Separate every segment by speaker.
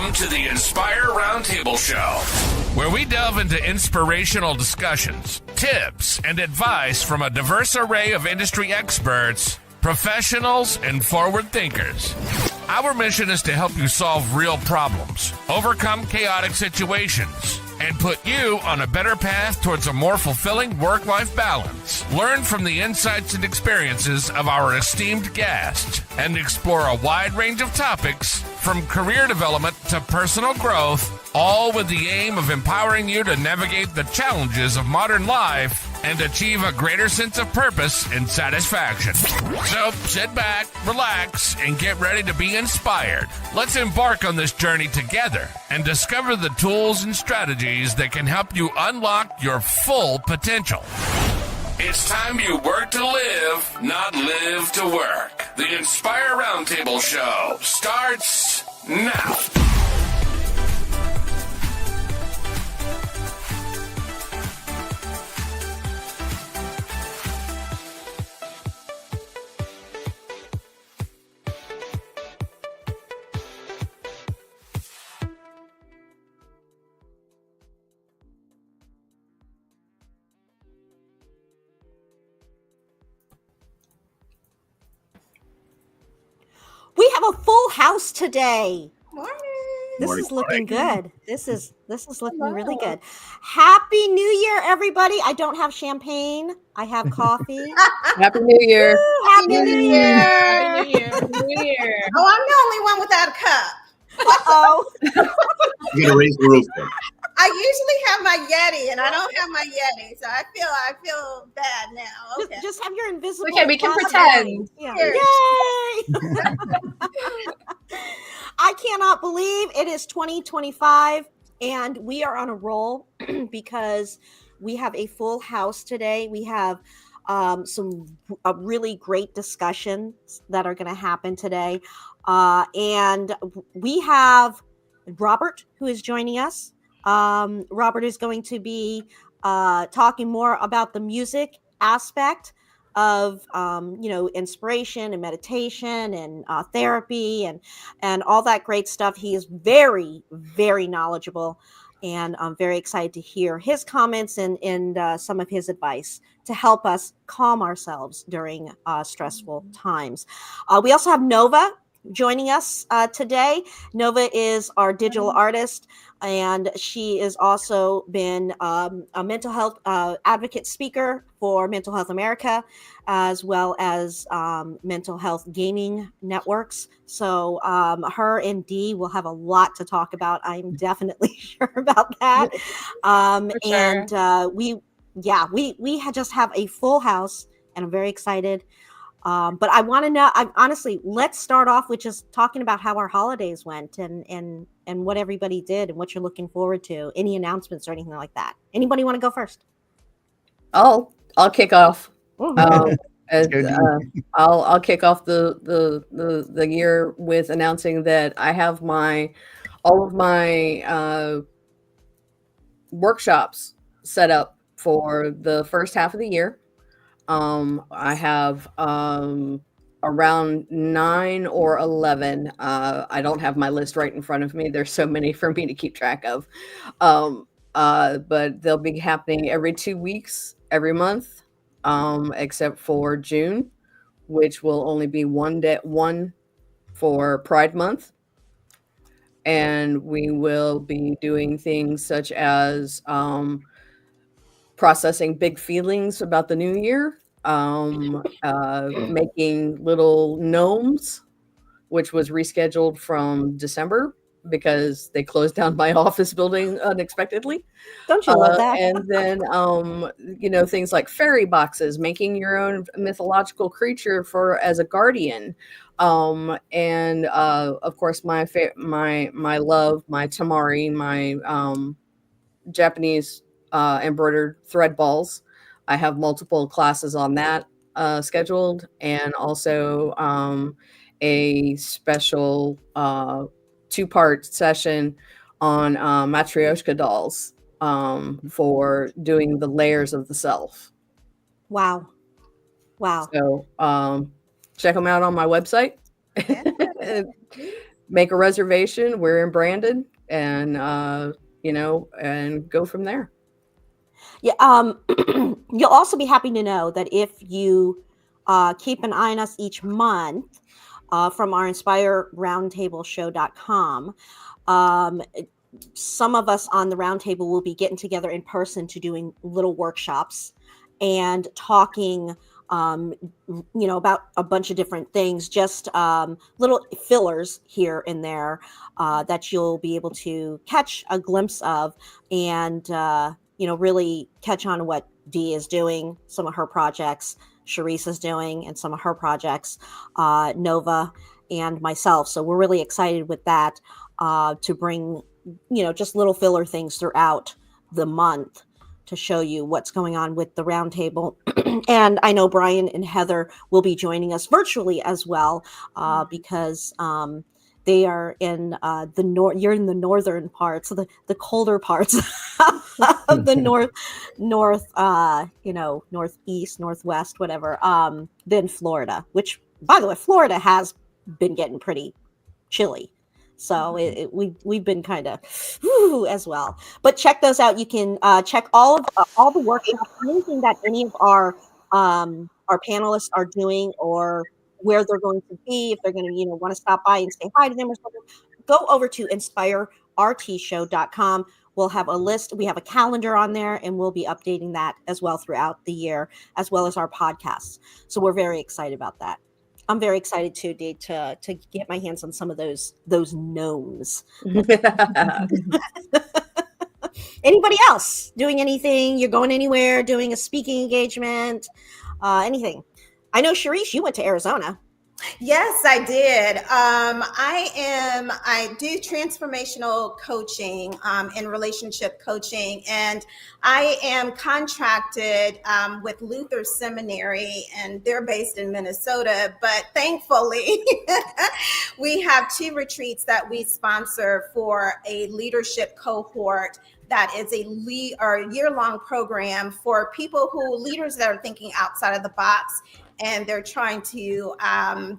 Speaker 1: Welcome to the Inspire Roundtable Show, where we delve into inspirational discussions, tips, and advice from a diverse array of industry experts, professionals, and forward thinkers. Our mission is to help you solve real problems, overcome chaotic situations, and put you on a better path towards a more fulfilling work-life balance. Learn from the insights and experiences of our esteemed guests and explore a wide range of topics from career development to personal growth, all with the aim of empowering you to navigate the challenges of modern life and achieve a greater sense of purpose and satisfaction. So sit back, relax, and get ready to be inspired. Let's embark on this journey together and discover the tools and strategies that can help you unlock your full potential. It's time you work to live, not live to work. The Inspire Roundtable Show starts now.
Speaker 2: We have a full house today.
Speaker 3: Morning.
Speaker 2: This is looking good. This is looking really good. Happy New Year, everybody. I don't have champagne. I have coffee.
Speaker 4: Happy New Year.
Speaker 2: Woo, Happy New Year.
Speaker 3: Happy New Year. New Year. Oh, I'm the only one without a cup.
Speaker 2: Uh-oh.
Speaker 5: You gotta raise the roof then.
Speaker 3: I usually have my Yeti, and I don't have my Yeti, so I feel bad now. Okay.
Speaker 2: Just have your invisible.
Speaker 4: Okay, we can
Speaker 2: bottle.
Speaker 4: pretend.
Speaker 2: Yeah.
Speaker 3: Cheers.
Speaker 2: Yay! I cannot believe it is 2025 and we are on a roll because we have a full house today. We have some really great discussions that are going to happen today. And we have Robert who is joining us. Robert is going to be talking more about the music aspect of inspiration and meditation and therapy and all that great stuff. He is very, very knowledgeable, and I'm very excited to hear his comments and some of his advice to help us calm ourselves during stressful times. We also have Nova joining us today. Nova is our digital artist, and she has also been a mental health advocate speaker for Mental Health America, as well as mental health gaming networks. So her and Dee will have a lot to talk about. I'm definitely sure about that. And we just have a full house, and I'm very excited. But I want to know, honestly, let's start off with just talking about how our holidays went and what everybody did and what you're looking forward to. Any announcements or anything like that? Anybody want to go first?
Speaker 4: I'll kick off.
Speaker 2: Mm-hmm.
Speaker 4: I'll kick off the year with announcing that I have all of my workshops set up for the first half of the year. I have around 9 or 11. I don't have my list right in front of me. There's so many for me to keep track of. But they'll be happening every 2 weeks, every month, except for June, which will only be one for Pride Month. And we will be doing things such as processing big feelings about the new year, making little gnomes, which was rescheduled from December because they closed down my office building unexpectedly.
Speaker 2: Don't you love that?
Speaker 4: And then, things like fairy boxes, making your own mythological creature as a guardian. And of course, my love, my tamari, my Japanese embroidered thread balls. I have multiple classes on that scheduled, and also a special 2-part session on Matryoshka dolls for doing the layers of the self.
Speaker 2: Wow.
Speaker 4: So check them out on my website. make a reservation. We're in Brandon, and and go from there.
Speaker 2: Yeah. You'll also be happy to know that if you keep an eye on us each month from our inspireroundtableshow.com, some of us on the roundtable will be getting together in person to doing little workshops and talking about a bunch of different things, just little fillers here and there that you'll be able to catch a glimpse of and really catch on what Dee is doing, some of her projects, Sharice is doing, and some of her projects, Nova and myself. So we're really excited with that to bring just little filler things throughout the month to show you what's going on with the roundtable. And I know Brian and Heather will be joining us virtually as well because they are in the north. You're in the northern parts, so the colder parts of the northeast, northwest, whatever, than Florida. Which, by the way, Florida has been getting pretty chilly. So we've been kind of as well. But check those out. You can check all the workshops, anything that any of our panelists are doing, or where they're going to be. If they're going to want to stop by and say hi to them or something, go over to inspirertshow.com. We'll have a list. We have a calendar on there, and we'll be updating that as well throughout the year, as well as our podcasts. So we're very excited about that. I'm very excited too, Dee, to get my hands on some of those gnomes. Anybody else doing anything? You're going anywhere? Doing a speaking engagement? Anything? I know, Sharice, you went to Arizona.
Speaker 3: Yes, I did. I do transformational coaching and relationship coaching, and I am contracted with Luther Seminary, and they're based in Minnesota. But thankfully, we have 2 retreats that we sponsor for a leadership cohort that is a year-long program for leaders that are thinking outside of the box, and they're trying to,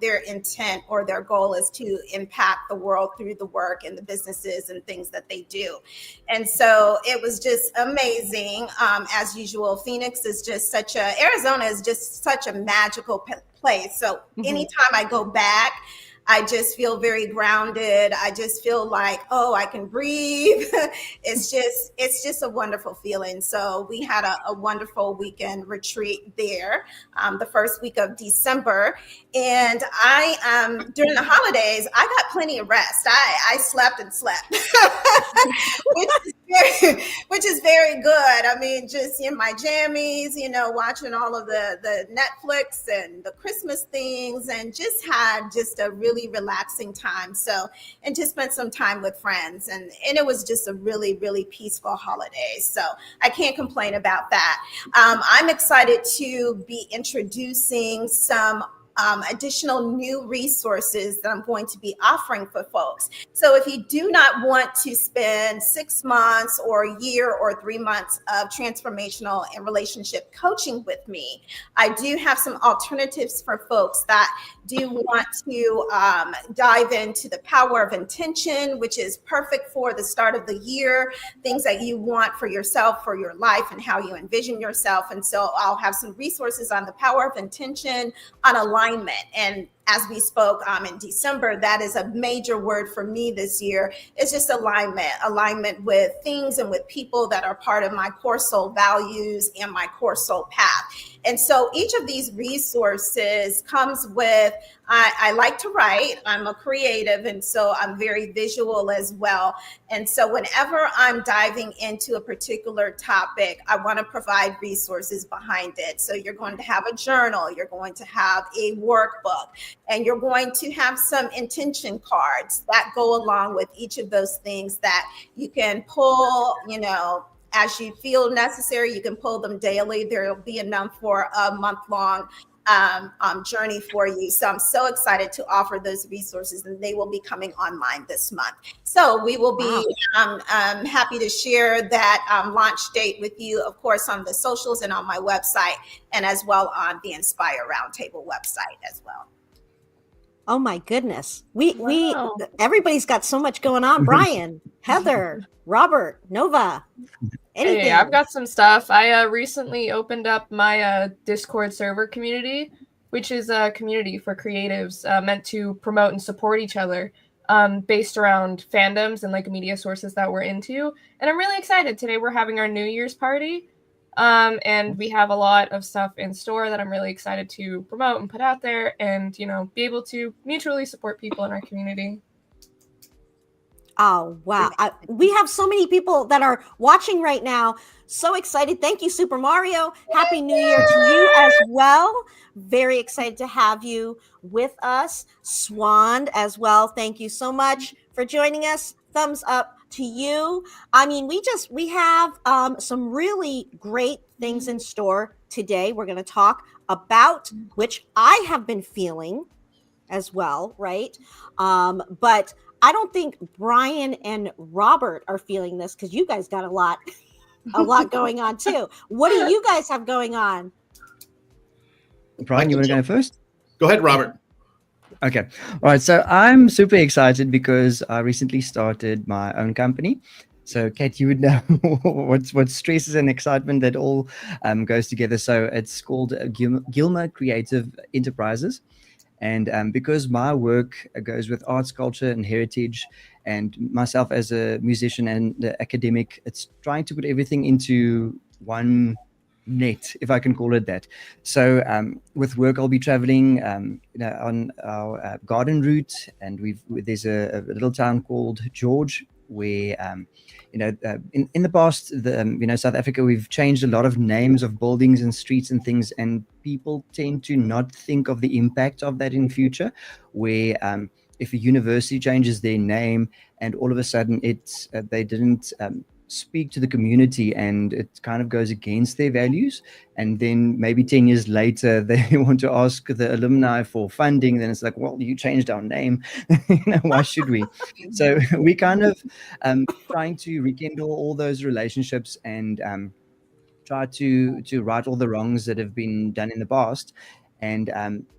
Speaker 3: their intent or their goal is to impact the world through the work and the businesses and things that they do. And so it was just amazing. As usual, Arizona is just such a magical place. So anytime I go back, I just feel very grounded. I just feel like, I can breathe. It's just a wonderful feeling. So we had a wonderful weekend retreat there, the first week of December. And during the holidays, I got plenty of rest. I slept and slept, which is very good. I mean, just in my jammies, watching all of the Netflix and the Christmas things, and just had a really relaxing time. So, and just spent some time with friends, and it was just a really, really peaceful holiday. So I can't complain about that. I'm excited to be introducing some additional new resources that I'm going to be offering for folks. So if you do not want to spend 6 months or a year or 3 months of transformational and relationship coaching with me, I do have some alternatives for folks that do want to dive into the power of intention, which is perfect for the start of the year, things that you want for yourself, for your life, and how you envision yourself. And so I'll have some resources on the power of intention, on alignment. And as we spoke in December, that is a major word for me this year. It's just alignment with things and with people that are part of my core soul values and my core soul path. And so each of these resources comes with, I like to write, I'm a creative, and so I'm very visual as well. And so whenever I'm diving into a particular topic, I want to provide resources behind it. So you're going to have a journal, you're going to have a workbook, and you're going to have some intention cards that go along with each of those things that you can pull, as you feel necessary. You can pull them daily. There will be enough for a month-long journey for you. So I'm so excited to offer those resources, and they will be coming online this month. So we will be happy to share that launch date with you, of course, on the socials and on my website, and as well on the Inspire Roundtable website as well.
Speaker 2: Oh my goodness.
Speaker 6: Wow.
Speaker 2: Everybody's got so much going on. Brian, Heather, Robert, Nova, anything.
Speaker 6: Hey, I've got some stuff. I recently opened up my Discord server community, which is a community for creatives meant to promote and support each other, based around fandoms and like media sources that we're into. And I'm really excited. Today we're having our New Year's party, and we have a lot of stuff in store that I'm really excited to promote and put out there, and be able to mutually support people in our community.
Speaker 2: Oh, wow. We have so many people that are watching right now. So excited. Thank you, Super Mario. Happy New Year to you as well. Very excited to have you with us. Swan as well. Thank you so much for joining us. Thumbs up to you. I mean, we have some really great things in store today. We're going to talk about, which I have been feeling as well, right? But I don't think Brian and Robert are feeling this because you guys got a lot going on too. What do you guys have going on?
Speaker 7: Brian, you want to go first?
Speaker 5: Go ahead, Robert.
Speaker 7: Okay. All right. So I'm super excited because I recently started my own company. So, Kate, you would know what stresses and excitement that all goes together. So it's called Gilmer Creative Enterprises. And because my work goes with arts, culture, and heritage, and myself as a musician and academic, it's trying to put everything into one net, if I can call it that. So with work, I'll be traveling on our garden route, and there's a little town called George where in the past, South Africa, we've changed a lot of names of buildings and streets and things, and people tend to not think of the impact of that in future, where if a university changes their name and all of a sudden they didn't speak to the community and it kind of goes against their values, and then maybe 10 years later they want to ask the alumni for funding, then it's like, well, you changed our name. Why should we? So we kind of trying to rekindle all those relationships and try to right all the wrongs that have been done in the past, and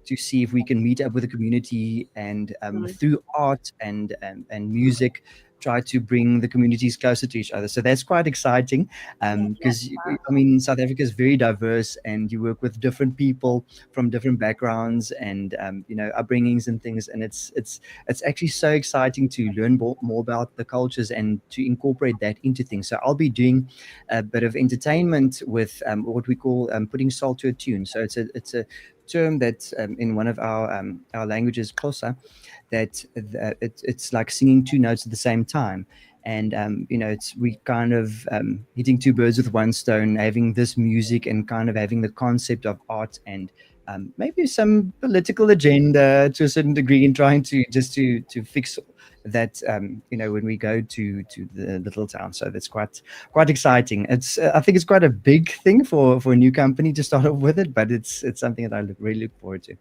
Speaker 7: to see if we can meet up with the community and through art and music try to bring the communities closer to each other. So that's quite exciting because South Africa is very diverse, and you work with different people from different backgrounds and upbringings and things, and it's actually so exciting to learn more about the cultures and to incorporate that into things. So I'll be doing a bit of entertainment with what we call putting salt to a tune. So it's a term that in one of our languages, Xhosa, that it's like singing two notes at the same time. And we kind of hitting two birds with one stone, having this music and kind of having the concept of art and maybe some political agenda to a certain degree, and trying to fix that when we go to the little town. So that's quite exciting. It's I think it's quite a big thing for a new company to start off with it, but it's something that I really look forward to.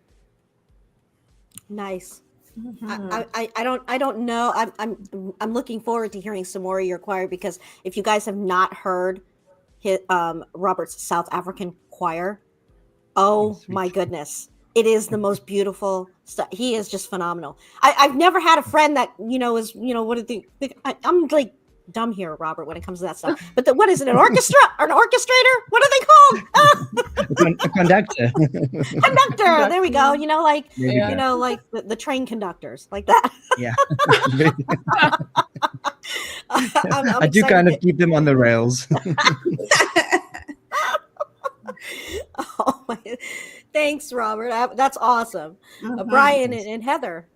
Speaker 2: Nice.
Speaker 6: Mm-hmm.
Speaker 2: I don't know. I'm looking forward to hearing some more of your choir, because if you guys have not heard Robert's South African choir, oh my goodness, it is the most beautiful stuff. He is just phenomenal. I've never had a friend that is what do I'm like dumb here, Robert, when it comes to that stuff. But what is it? An orchestra or an orchestrator? What are they called?
Speaker 7: A conductor.
Speaker 2: Conductor. There we go. Like the train conductors, like that.
Speaker 7: Yeah. I do kind of keep them on the rails.
Speaker 2: Oh my! Thanks, Robert. That's awesome. Brian and Heather.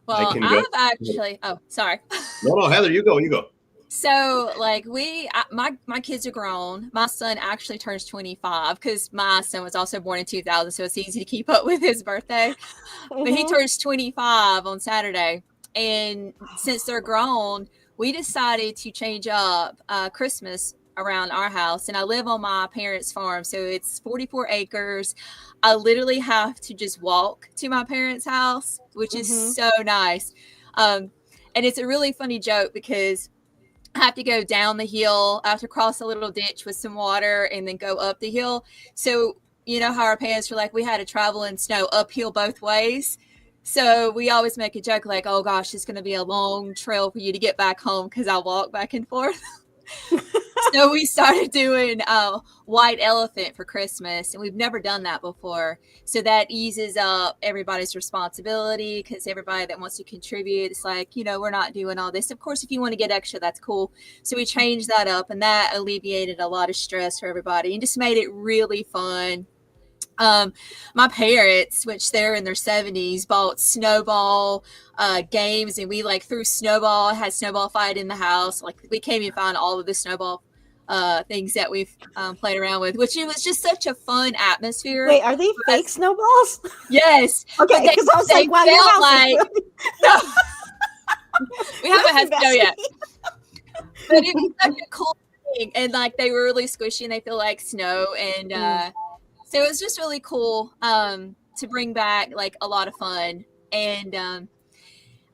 Speaker 8: Well, I've actually. Oh, sorry.
Speaker 5: No, Heather, you go.
Speaker 8: So, my kids are grown. My son actually turns 25 because my son was also born in 2000, so it's easy to keep up with his birthday. But he turns 25 on Saturday, and since they're grown, we decided to change up Christmas around our house. And I live on my parents' farm, so it's 44 acres. I literally have to just walk to my parents' house, which is so nice. And it's a really funny joke because I have to go down the hill. I have to cross a little ditch with some water and then go up the hill. So you know how our parents were like, we had to travel in snow uphill both ways. So we always make a joke like, oh gosh, it's going to be a long trail for you to get back home because I walk back and forth. So we started doing white elephant for Christmas, and we've never done that before. So that eases up everybody's responsibility, because everybody that wants to contribute, it's like, we're not doing all this. Of course, if you want to get extra, that's cool. So we changed that up, and that alleviated a lot of stress for everybody and just made it really fun. My parents, which they're in their 70s, bought snowball games, and we threw snowball, had snowball fight in the house. We came and found all of the snowball things that we've played around with, which it was just such a fun atmosphere.
Speaker 2: Wait, are they fake snowballs?
Speaker 8: Yes.
Speaker 2: Okay, because I was like, wow, your house is
Speaker 8: no. We haven't had snow yet. But it was such a cool thing, and they were really squishy, and they feel like snow, and so it was just really cool to bring back a lot of fun. And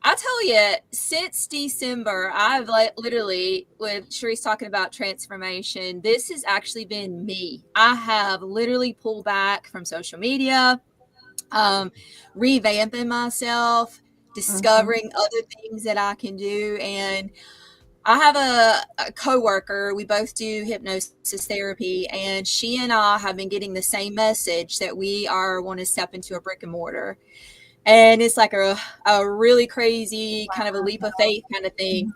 Speaker 8: I'll tell you, since December, I've literally, with Sharice talking about transformation, this has actually been me. I have literally pulled back from social media, revamping myself, discovering other things that I can do. And I have a coworker. We both do hypnosis therapy, and she and I have been getting the same message that we want to step into a brick and mortar. And it's like a really crazy kind of a leap of faith kind of thing.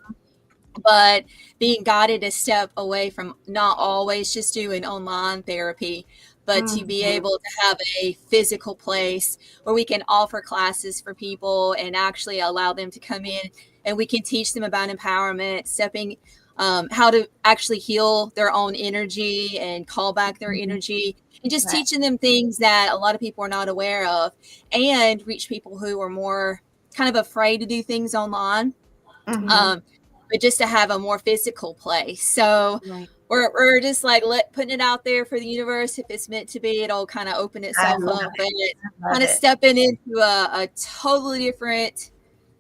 Speaker 8: But being guided a step away from not always just doing online therapy, but to be able to have a physical place where we can offer classes for people and actually allow them to come in, and we can teach them about empowerment, how to actually heal their own energy and call back their energy, and just teaching them things that a lot of people are not aware of, and reach people who are more kind of afraid to do things online, but just to have a more physical place. So we're just putting it out there for the universe. If it's meant to be, it'll kind of open itself up, but kind of stepping into a totally different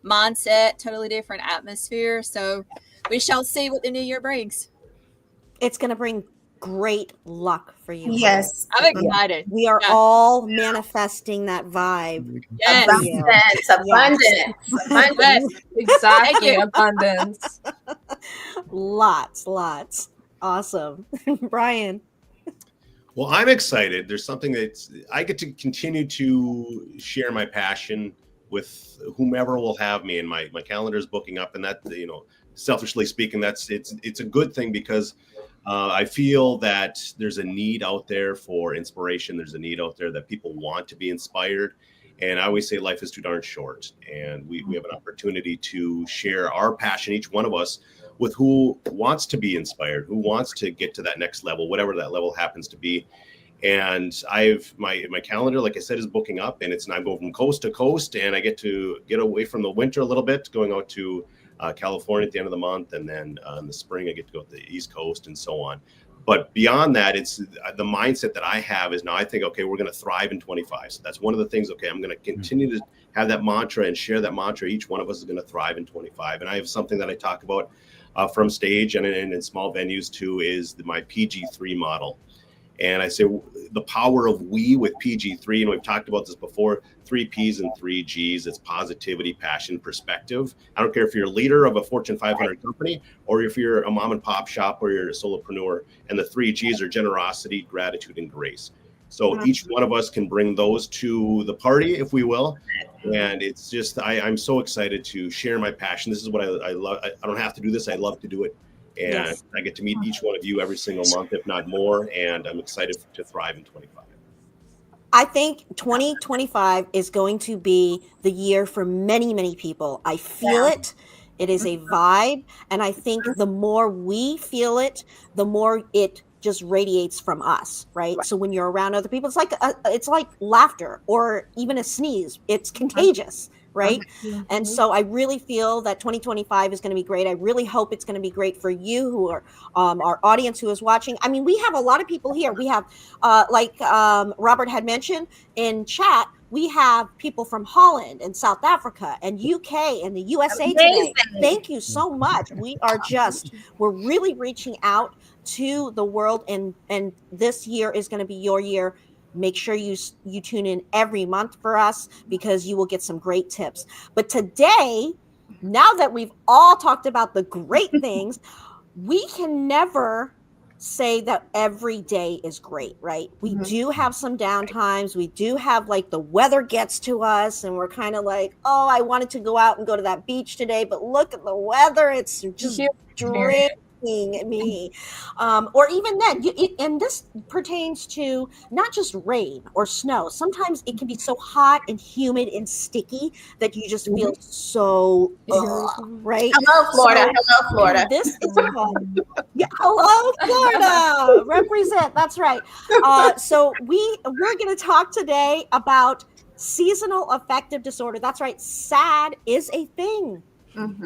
Speaker 8: mindset, totally different atmosphere. So we shall see what the new year brings.
Speaker 2: It's going to bring great luck for you.
Speaker 3: Yes.
Speaker 8: I'm excited.
Speaker 2: We are all manifesting that vibe.
Speaker 8: Yes.
Speaker 3: Abundance.
Speaker 6: Exactly. Abundance.
Speaker 2: Lots. Awesome. Brian.
Speaker 5: Well, I'm excited. There's something I get to continue to share my passion with whomever will have me, and my calendar is booking up, and that, selfishly speaking, it's a good thing, because I feel that there's a need out there for inspiration. There's a need out there that people want to be inspired. And I always say life is too darn short. And we have an opportunity to share our passion, each one of us, with who wants to be inspired, who wants to get to that next level, whatever that level happens to be. And my calendar, like I said, is booking up, and I go from coast to coast, and I get to get away from the winter a little bit, going out to California at the end of the month, and then in the spring I get to go to the East Coast and so on. But beyond that, it's the mindset that I have is now I think, okay, we're going to thrive in 25. So that's one of the things. Okay, I'm going to continue to have that mantra and share that mantra. Each one of us is going to thrive in 25. And I have something that I talk about from stage and in small venues too, is my PG3 model. And I say the power of we with PG3, and we've talked about this before, 3 Ps and 3 Gs. It's positivity, passion, perspective. I don't care if you're a leader of a Fortune 500 company, or if you're a mom and pop shop, or you're a solopreneur. And the 3 Gs are generosity, gratitude, and grace. So each one of us can bring those to the party, if we will. And it's just, I'm so excited to share my passion. This is what I love. I don't have to do this. I love to do it. And I get to meet each one of you every single month, if not more. And I'm excited to thrive in 25.
Speaker 2: I think 2025 is going to be the year for many, many people. I feel it. It is a vibe. And I think the more we feel it, the more it just radiates from us, right? So when you're around other people, it's like laughter or even a sneeze. It's contagious. Right. And so I really feel that 2025 is going to be great. I really hope it's going to be great for you who are our audience who is watching. I mean, we have a lot of people here. We have Robert had mentioned in chat, we have people from Holland and South Africa and UK and the USA today. Thank you so much. We're really reaching out to the world, and this year is going to be your year. make sure you tune in every month for us, because you will get some great tips. But today, now that we've all talked about the great things, we can never say that every day is great, right? We do have some downtimes. We do have, like, the weather gets to us and we're kind of like, oh, I wanted to go out and go to that beach today, but look at the weather. It's just draining me. Or even then, and this pertains to not just rain or snow. Sometimes it can be so hot and humid and sticky that you just feel so right.
Speaker 3: Hello, Florida. Hello, Florida.
Speaker 2: This is fun. Yeah, hello, Florida. Represent. That's right. So we're going to talk today about seasonal affective disorder. That's right. SAD is a thing.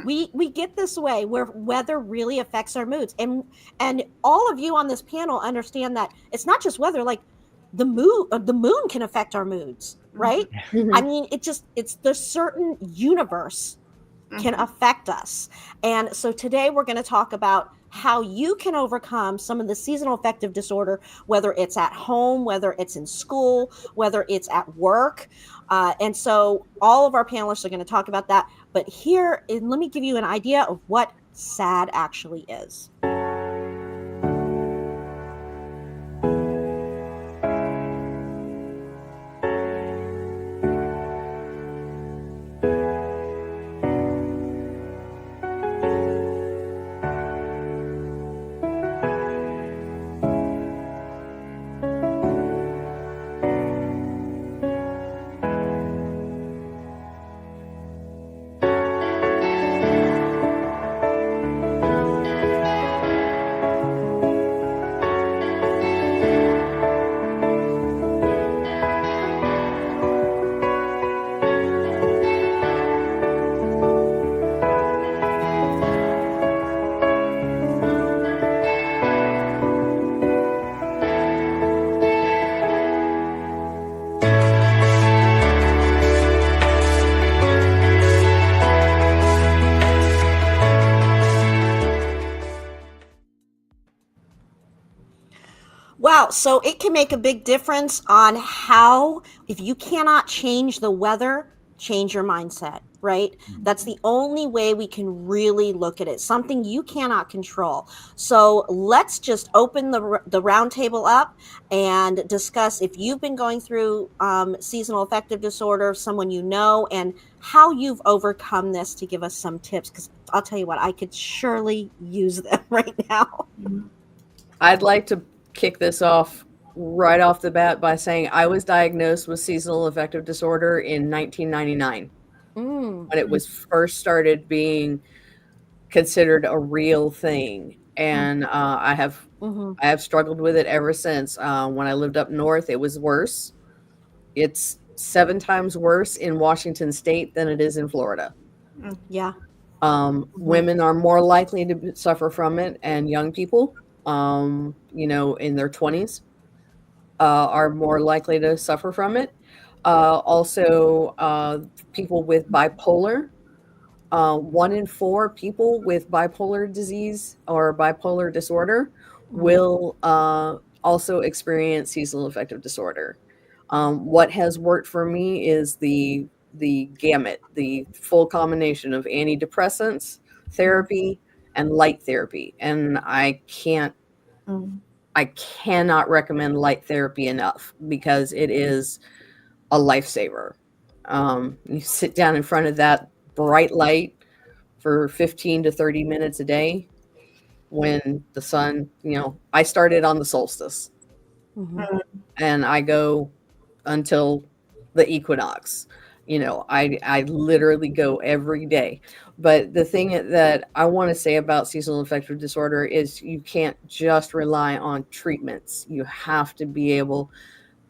Speaker 2: We get this way where weather really affects our moods, and all of you on this panel understand that it's not just weather. Like the moon can affect our moods, right? I mean, it's the certain universe can affect us. And so today we're going to talk about how you can overcome some of the seasonal affective disorder, whether it's at home, whether it's in school, whether it's at work. And so all of our panelists are going to talk about that. But here, let me give you an idea of what SAD actually is. Wow, so it can make a big difference on how, if you cannot change the weather, change your mindset, right? That's the only way we can really look at it, something you cannot control. So let's just open the round table up and discuss if you've been going through seasonal affective disorder, someone you know, and how you've overcome this, to give us some tips, because I'll tell you what, I could surely use them right now.
Speaker 4: I'd like to kick this off right off the bat by saying I was diagnosed with seasonal affective disorder in 1999 when it was first started being considered a real thing, and I have struggled with it ever since. When I lived up north, it was worse. It's 7 times worse in Washington State than it is in Florida.
Speaker 2: Yeah.
Speaker 4: Women are more likely to suffer from it, and young people, in their 20s, are more likely to suffer from it. Also, people with bipolar, 1 in 4 people with bipolar disease or bipolar disorder will also experience seasonal affective disorder. What has worked for me is the gamut, the full combination of antidepressants, therapy, and light therapy. And I cannot recommend light therapy enough, because it is a lifesaver. You sit down in front of that bright light for 15 to 30 minutes a day when the sun, I started on the solstice and I go until the equinox. I literally go every day. But the thing that I want to say about seasonal affective disorder is you can't just rely on treatments. You have to be able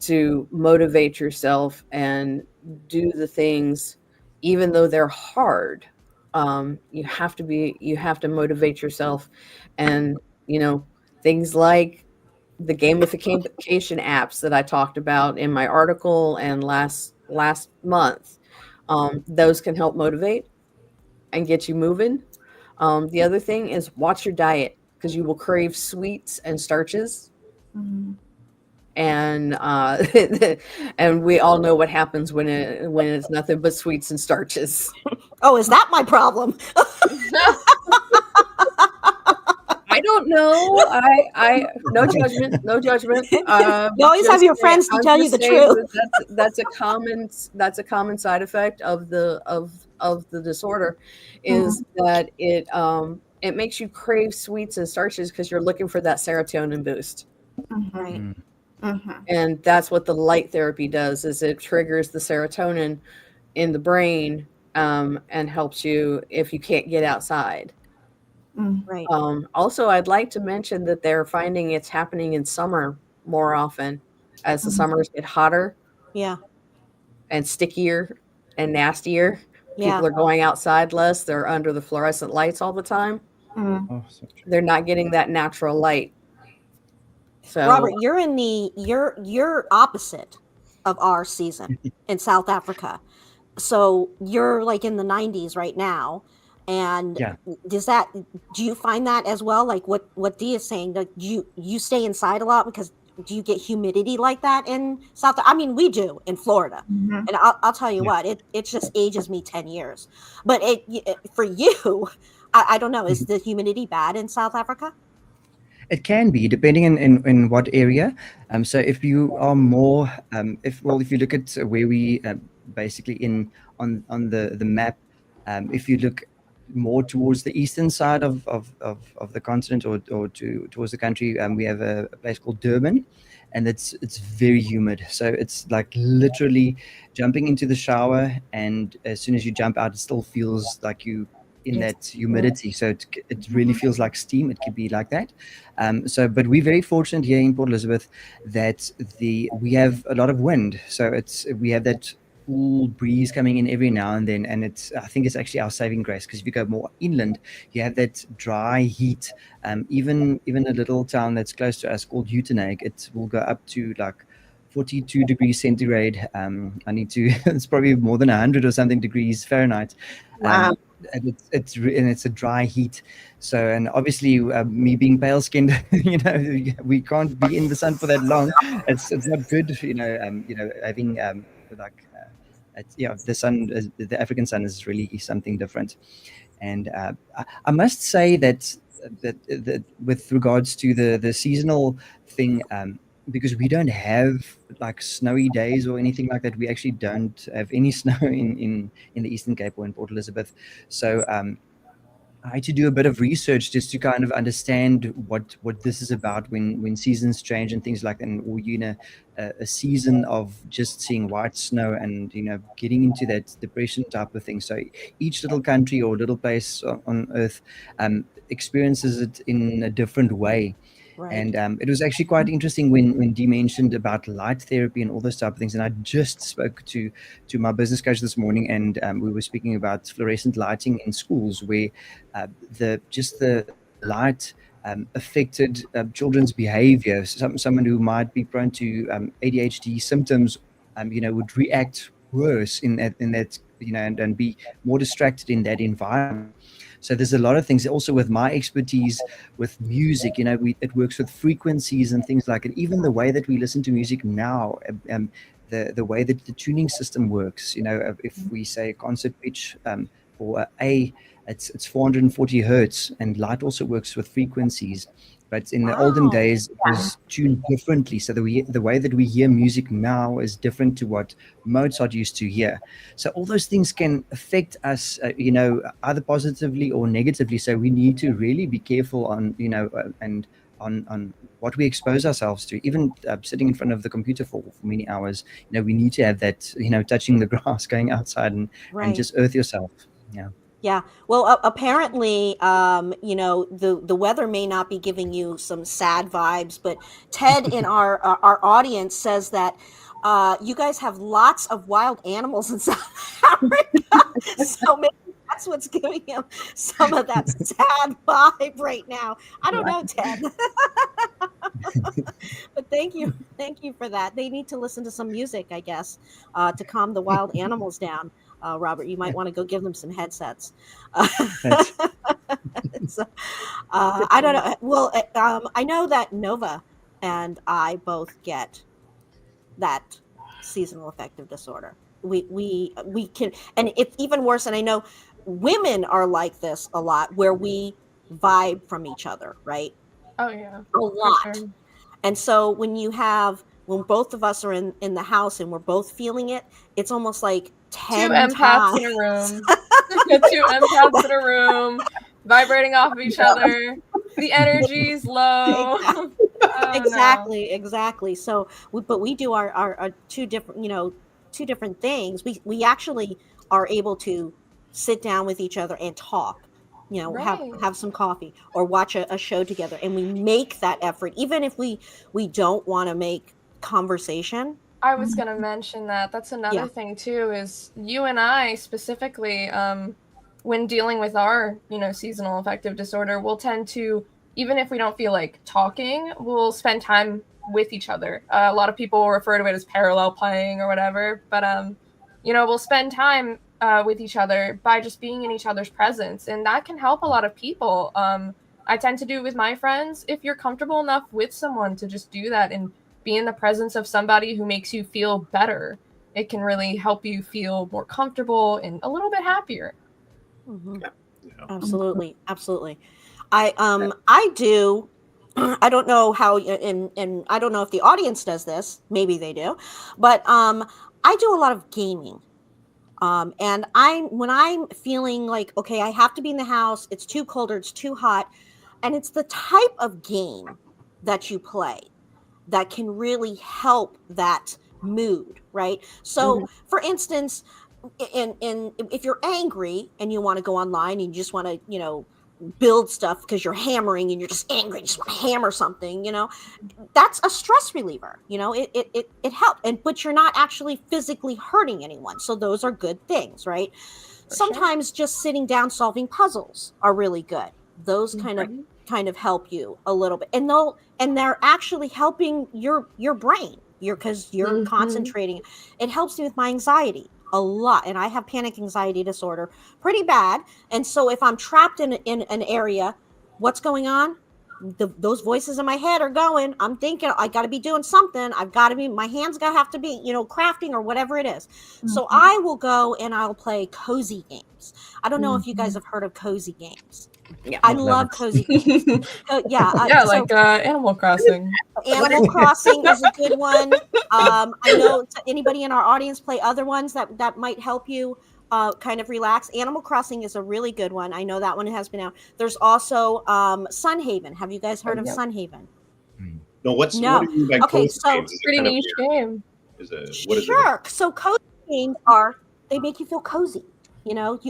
Speaker 4: to motivate yourself and do the things, even though they're hard. You have to motivate yourself, and things like the gamification apps that I talked about in my article and last month. Those can help motivate and get you moving. The other thing is watch your diet, because you will crave sweets and starches. and and we all know what happens when it's nothing but sweets and starches.
Speaker 2: Oh, is that my problem?
Speaker 4: I don't know. I no judgment, no judgment.
Speaker 2: You always have your friends to tell you the truth.
Speaker 4: That's a common side effect of the disorder, is that it makes you crave sweets and starches because you're looking for that serotonin boost.
Speaker 2: Right.
Speaker 4: And that's what the light therapy does, is it triggers the serotonin in the brain, and helps you if you can't get outside.
Speaker 2: Right.
Speaker 4: Also, I'd like to mention that they're finding it's happening in summer more often as the summers get hotter
Speaker 2: Yeah.
Speaker 4: and stickier and nastier.
Speaker 2: Yeah.
Speaker 4: People are going outside less. They're under the fluorescent lights all the time.
Speaker 7: Oh, so true.
Speaker 4: They're not getting that natural light. So
Speaker 2: Robert, you're opposite of our season in South Africa. So you're like in the 90s right now. And
Speaker 7: Yeah.
Speaker 2: do you find that as well? Like what Dee is saying, that you stay inside a lot because do you get humidity like that in South? I mean, we do in Florida, and I'll tell you what, it just ages me 10 years. But for you, I don't know. Is the humidity bad in South Africa?
Speaker 7: It can be, depending in what area. So if you are more, if you look at where we basically on the map, if you look more towards the eastern side of the continent, or towards the country, we have a place called Durban, and it's very humid. So it's like literally jumping into the shower, and as soon as you jump out, it still feels like you in that humidity. So it really feels like steam. It could be like that. But we're very fortunate here in Port Elizabeth that we have a lot of wind. So we have that cool breeze coming in every now and then, and I think it's actually our saving grace, because if you go more inland, you have that dry heat. Even a little town that's close to us called Uitenhage, it will go up to like 42 degrees centigrade. It's probably more than 100 or something degrees Fahrenheit.
Speaker 2: Wow.
Speaker 7: And it's a dry heat. So, and obviously me being pale skinned, we can't be in the sun for that long. It's not good, having the sun, the African sun is really something different. And I must say that with regards to the seasonal thing, because we don't have like snowy days or anything like that. We actually don't have any snow in the Eastern Cape or in Port Elizabeth. So I had to do a bit of research just to kind of understand what this is about when seasons change and things like that. And we're a season of just seeing white snow and getting into that depression type of thing. So each little country or little place on earth experiences it in a different way.
Speaker 2: Right.
Speaker 7: And it was actually quite interesting when Dee mentioned about light therapy and all those type of things. And I just spoke to my business coach this morning, and we were speaking about fluorescent lighting in schools, where the light affected children's behavior. Someone who might be prone to ADHD symptoms, would react worse in that and be more distracted in that environment. So there's a lot of things also with my expertise with music, it works with frequencies and things like it. Even the way that we listen to music now, the way that the tuning system works, if we say concert pitch for A, it's 440 hertz, and light also works with frequencies. But in the olden days, it was tuned differently. So the way that we hear music now is different to what Mozart used to hear. So all those things can affect us, either positively or negatively. So we need to really be careful on, and on what we expose ourselves to. Even sitting in front of the computer for many hours, we need to have that, touching the grass, going outside and just earth yourself. Yeah.
Speaker 2: Yeah. Well, apparently, the weather may not be giving you some sad vibes, but Ted in our audience says that you guys have lots of wild animals in South Africa, so maybe that's what's giving him some of that sad vibe right now. I don't know, Ted. But thank you for that. They need to listen to some music, I guess, to calm the wild animals down. Robert, you might want to go give them some headsets. So, I don't know. Well, I know that Nova and I both get that seasonal affective disorder. We can, and it's even worse. And I know women are like this a lot, where we vibe from each other, right?
Speaker 6: Oh yeah,
Speaker 2: A
Speaker 6: for
Speaker 2: lot.
Speaker 6: sure.
Speaker 2: And so when both of us are in the house and we're both feeling it, it's almost like
Speaker 6: Two
Speaker 2: 10
Speaker 6: empaths
Speaker 2: times.
Speaker 6: in a room. Two empaths in a room, vibrating off of each other. The energy's low. Oh no.
Speaker 2: Exactly. So, but we do our two different, two different things. We actually are able to sit down with each other and talk.
Speaker 6: Right.
Speaker 2: Have some coffee or watch a show together, and we make that effort, even if we don't want to make conversation.
Speaker 6: I was gonna mention that. That's
Speaker 2: Yeah.
Speaker 6: another thing too, is you and I specifically, when dealing with our, seasonal affective disorder, we'll tend to, even if we don't feel like talking, we'll spend time with each other. A lot of people refer to it as parallel playing or whatever, but we'll spend time with each other by just being in each other's presence, and that can help a lot of people. I tend to do it with my friends. If you're comfortable enough with someone to just do that and be in the presence of somebody who makes you feel better, it can really help you feel more comfortable and a little bit happier.
Speaker 2: Mhm.
Speaker 5: Yeah.
Speaker 2: Absolutely. I do. I don't know how, and I don't know if the audience does this. Maybe they do, but I do a lot of gaming. And when I'm feeling like, okay, I have to be in the house, it's too cold or it's too hot, and it's the type of game that you play that can really help that mood, right? So, for instance, in if you're angry and you want to go online and you just want to, build stuff because you're hammering and you're just angry, you just want to hammer something, that's a stress reliever. It helps, and but you're not actually physically hurting anyone, so those are good things, right?
Speaker 6: For sure.
Speaker 2: Sometimes just sitting down solving puzzles are really good. Those
Speaker 6: Right.
Speaker 2: kind of help you a little bit, and they're actually helping your brain, because you're
Speaker 6: Mhm.
Speaker 2: concentrating. It helps me with my anxiety a lot, and I have panic anxiety disorder pretty bad. And so if I'm trapped in an area, what's going on? Those voices in my head are going. I'm thinking I got to be doing something. I've got to be, my hands got to have to be, crafting or whatever it is. So I will go and I'll play cozy games. I don't know if you guys have heard of cozy games.
Speaker 4: Yeah.
Speaker 2: I
Speaker 7: Love
Speaker 2: love
Speaker 7: it.
Speaker 2: cozy games. Yeah.
Speaker 6: Yeah,
Speaker 2: So
Speaker 6: like Animal Crossing.
Speaker 2: Animal Crossing is a good one. I know anybody in our audience play other ones that might help you kind of relax. Animal Crossing is a really good one. I know that one has been out. There's also Sunhaven. Have you guys
Speaker 6: Oh,
Speaker 2: heard of
Speaker 6: yep.
Speaker 2: Sunhaven?
Speaker 5: No, what
Speaker 2: No.
Speaker 5: do you mean by
Speaker 2: Okay,
Speaker 5: cozy
Speaker 2: so
Speaker 5: games? Is it
Speaker 6: Pretty
Speaker 5: kind of
Speaker 6: niche game.
Speaker 5: what is it?
Speaker 2: sure. So cozy games they make you feel cozy.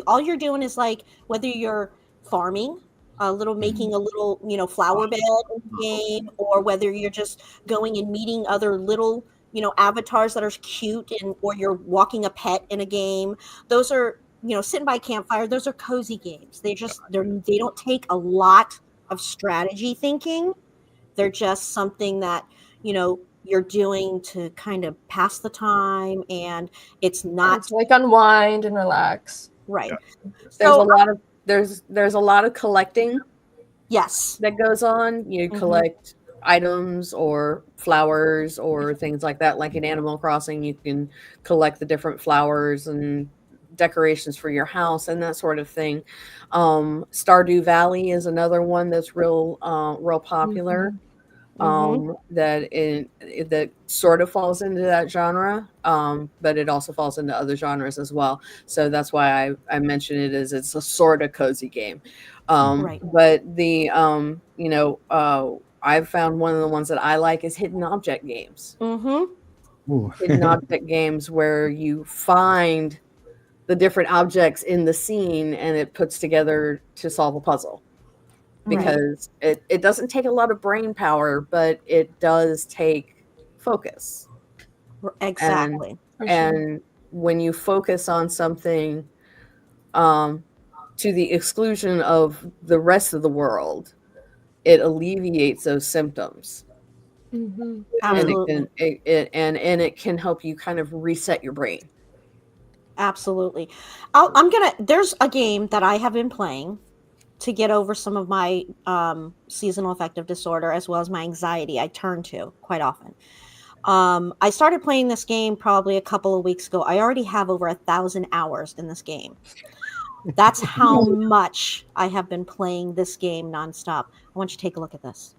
Speaker 2: All you're doing is, like, whether you're farming, making a little, flower bed in the game, or whether you're just going and meeting other little, avatars that are cute, or you're walking a pet in a game. Those are, sitting by a campfire. Those are cozy games. They don't take a lot of strategy thinking. They're just something that, you're doing to kind of pass the time, and it's not
Speaker 6: It's like unwind and relax.
Speaker 2: right.
Speaker 4: There's
Speaker 2: So
Speaker 4: a lot of there's a lot of collecting
Speaker 2: yes.
Speaker 4: that goes on. You
Speaker 2: Mhm.
Speaker 4: collect items or flowers or things like that. Like in Animal Crossing, you can collect the different flowers and decorations for your house and that sort of thing. Stardew Valley is another one that's real popular.
Speaker 2: Mhm.
Speaker 4: That sort of falls into that genre, but it also falls into other genres as well. So that's why I mention it as it's a sort of cozy game.
Speaker 2: Right.
Speaker 4: But I've found one of the ones that I like is hidden object games.
Speaker 2: Mhm.
Speaker 7: Ooh.
Speaker 4: Hidden object games where you find the different objects in the scene and it puts together to solve a puzzle.
Speaker 2: Right.
Speaker 4: Because it doesn't take a lot of brain power, but it does take focus.
Speaker 2: Exactly.
Speaker 6: For sure.
Speaker 4: And when you focus on something to the exclusion of the rest of the world, it alleviates those symptoms.
Speaker 6: Mhm.
Speaker 2: Absolutely.
Speaker 4: And it can help you kind of reset your brain.
Speaker 2: Absolutely. There's a game that I have been playing to get over some of my seasonal affective disorder, as well as my anxiety. I turn to quite often. I started playing this game probably a couple of weeks ago. I already have over 1,000 hours in this game. That's how much I have been playing this game nonstop. I want you to take a look at this.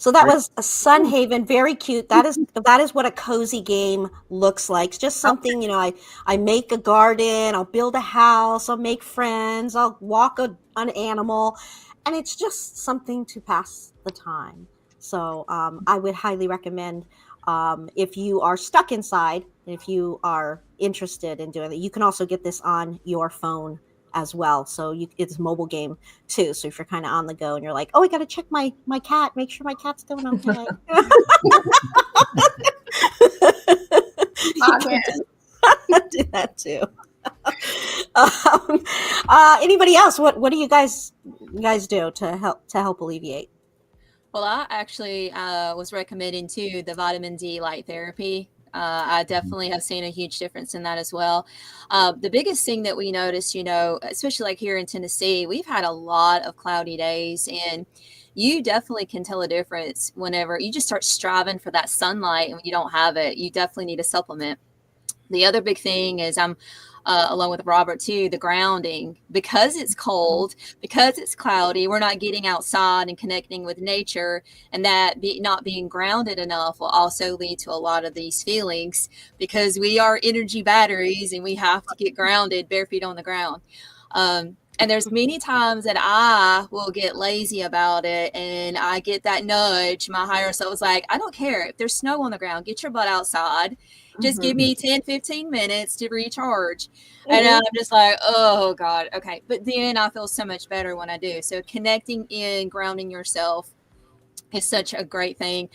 Speaker 2: So that was a Sunhaven, very cute. That is what a cozy game looks like. It's just something, I make a garden, I'll build a house, I'll make friends, I'll walk an animal, and it's just something to pass the time. So I would highly recommend, if you are stuck inside, if you are interested in doing it, you can also get this on your phone as well. So it's a mobile game too. So if you're kind of on the go and you're like, oh, I got to check my cat, make sure my cat's doing okay. You can do that too. Anybody else? What do you guys do to help alleviate?
Speaker 8: Well, I actually was recommending too the vitamin D light therapy. I definitely have seen a huge difference in that as well. The biggest thing that we noticed, especially like here in Tennessee, we've had a lot of cloudy days, and you definitely can tell a difference whenever you just start striving for that sunlight, and when you don't have it, you definitely need a supplement. The other big thing is along with Robert too, the grounding. Because it's cold, because it's cloudy, we're not getting outside and connecting with nature, and that not being grounded enough will also lead to a lot of these feelings, because we are energy batteries and we have to get grounded bare feet on the ground. And there's many times that I will get lazy about it, and I get that nudge. My higher self is like, I don't care if there's snow on the ground, get your butt outside. Just give me 10, 15 minutes to recharge. And I'm just like, oh God. Okay. But then I feel so much better when I do. So connecting in, grounding yourself is such a great thing.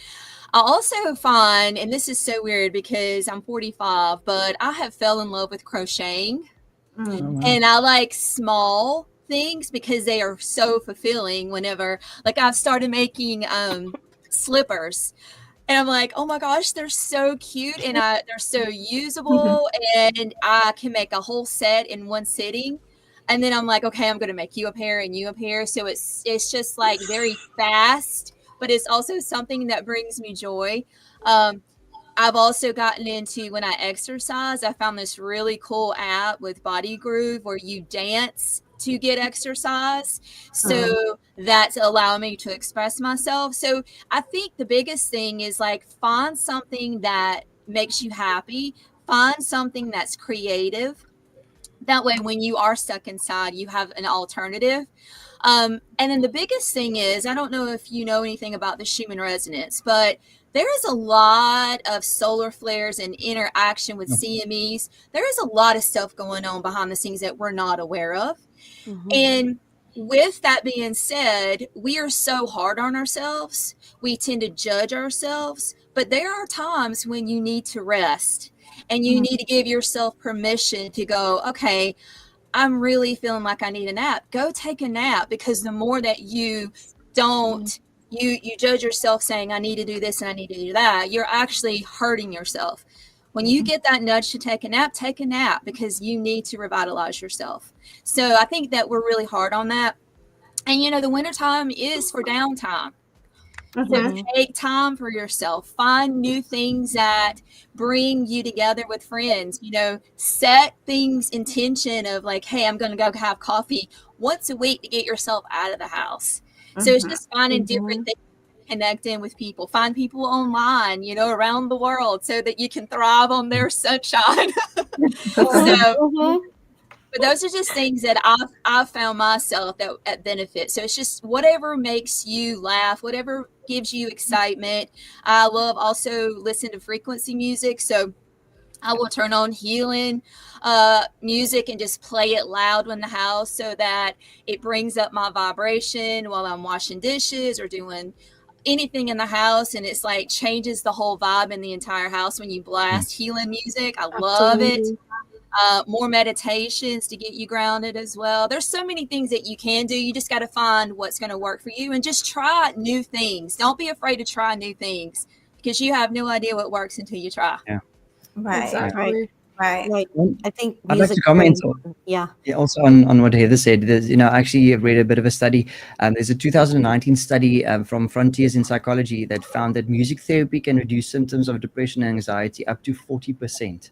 Speaker 8: I also find, and this is so weird because I'm 45, but I have fell in love with crocheting. And I like small things because they are so fulfilling whenever, like, I've started making slippers. And I'm like, oh my gosh, they're so cute, and they're so usable, and I can make a whole set in one sitting. And then I'm like, okay, I'm going to make you a pair and you a pair. So it's just like very fast, but it's also something that brings me joy. I've also gotten into, when I exercise, I found this really cool app with Body Groove where you dance to get exercise. So that's allowing me to express myself. So I think the biggest thing is, like, find something that makes you happy, find something that's creative. That way, when you are stuck inside, you have an alternative. And then the biggest thing is, I don't know if you know anything about the Schumann resonance, but there is a lot of solar flares and interaction with CMEs. There is a lot of stuff going on behind the scenes that we're not aware of. And with that being said, we are so hard on ourselves. We tend to judge ourselves, but there are times when you need to rest, and you need to give yourself permission to go, okay, I'm really feeling like I need a nap. Go take a nap, because the more that you don't, you judge yourself saying, I need to do this and I need to do that, you're actually hurting yourself. When you get that nudge to take a nap, because you need to revitalize yourself. So I think that we're really hard on that. And, the wintertime is for downtime. So
Speaker 2: Mhm.
Speaker 8: take time for yourself. Find new things that bring you together with friends. Set things intention of like, hey, I'm going to go have coffee once a week to get yourself out of the house. So it's just finding different things, connecting with people. Find people online, around the world, so that you can thrive on their sunshine. So,
Speaker 2: Mhm.
Speaker 8: but those are just things that I've found myself that benefit. So it's just whatever makes you laugh, whatever gives you excitement. I love also listen to frequency music. So I will turn on healing music and just play it loud in the house so that it brings up my vibration while I'm washing dishes or doing anything in the house. And it's like changes the whole vibe in the entire house when you blast healing music. I love it.
Speaker 6: Absolutely.
Speaker 8: More meditations to get you grounded as well. There's so many things that you can do. You just got to find what's going to work for you and just try new things. Don't be afraid to try new things because you have no idea what works until you try.
Speaker 7: Yeah.
Speaker 3: Right.
Speaker 6: Exactly.
Speaker 3: Right.
Speaker 2: Right.
Speaker 7: Well,
Speaker 2: I think
Speaker 7: I'd like to
Speaker 2: music is very
Speaker 7: comment on,
Speaker 2: important. Yeah.
Speaker 7: yeah, also on what Heather said. There's, I actually read a bit of a study. There's a 2019 study from Frontiers in Psychology that found that music therapy can reduce symptoms of depression and anxiety up to 40%.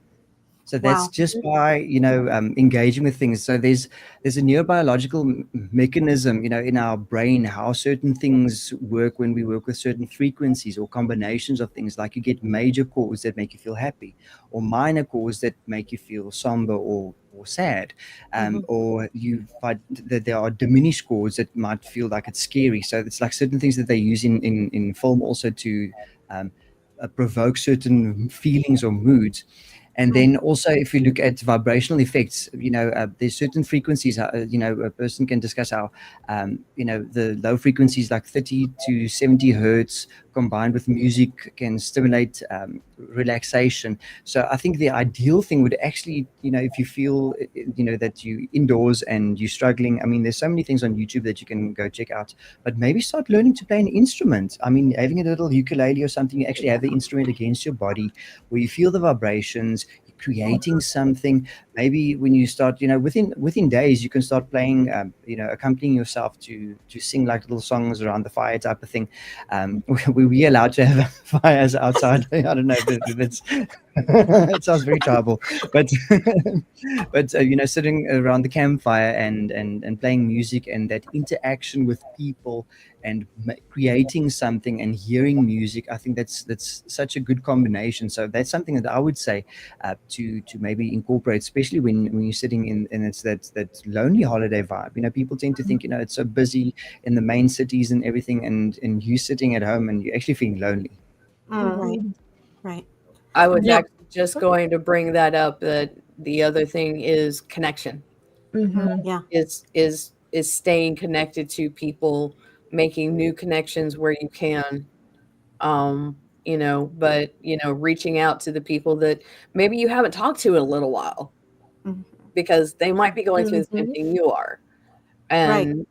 Speaker 7: So that's
Speaker 2: Wow.
Speaker 7: just by engaging with things. So there's a neurobiological mechanism in our brain, how certain things work when we work with certain frequencies or combinations of things. Like you get major chords that make you feel happy, or minor chords that make you feel somber or sad,
Speaker 2: Mhm.
Speaker 7: or you find that there are diminished chords that might feel like it's scary. So it's like certain things that they use in film also to provoke certain feelings or moods. And then also, if you look at vibrational effects, there's certain frequencies, a person can discuss how, the low frequencies like 30 to 70 hertz combined with music can stimulate relaxation. So I think the ideal thing would actually, if you feel, that you indoors and you're struggling, I mean, there's so many things on YouTube that you can go check out, but maybe start learning to play an instrument. I mean, having a little ukulele or something, you actually have the instrument against your body where you feel the vibrations, you're creating something. Maybe when you start, within days, you can start playing, accompanying yourself to sing like little songs around the fire type of thing. We allowed to have fires outside. I don't know if it's it sounds very tribal, but sitting around the campfire and playing music and that interaction with people and creating something and hearing music, I think that's such a good combination. So that's something that I would say to maybe incorporate, especially when you're sitting in it's that lonely holiday vibe. People tend to think it's so busy in the main cities and everything, and you sitting at home and you're actually feeling lonely.
Speaker 2: Right. Right.
Speaker 4: I was
Speaker 2: No.
Speaker 4: actually just going to bring that up, that the other thing is connection.
Speaker 6: Mm-hmm.
Speaker 2: Yeah.
Speaker 4: Is staying connected to people, making new connections where you can, but reaching out to the people that maybe you haven't talked to in a little while because they might be going through the same
Speaker 6: Mhm.
Speaker 4: thing you are.
Speaker 2: Right.
Speaker 4: And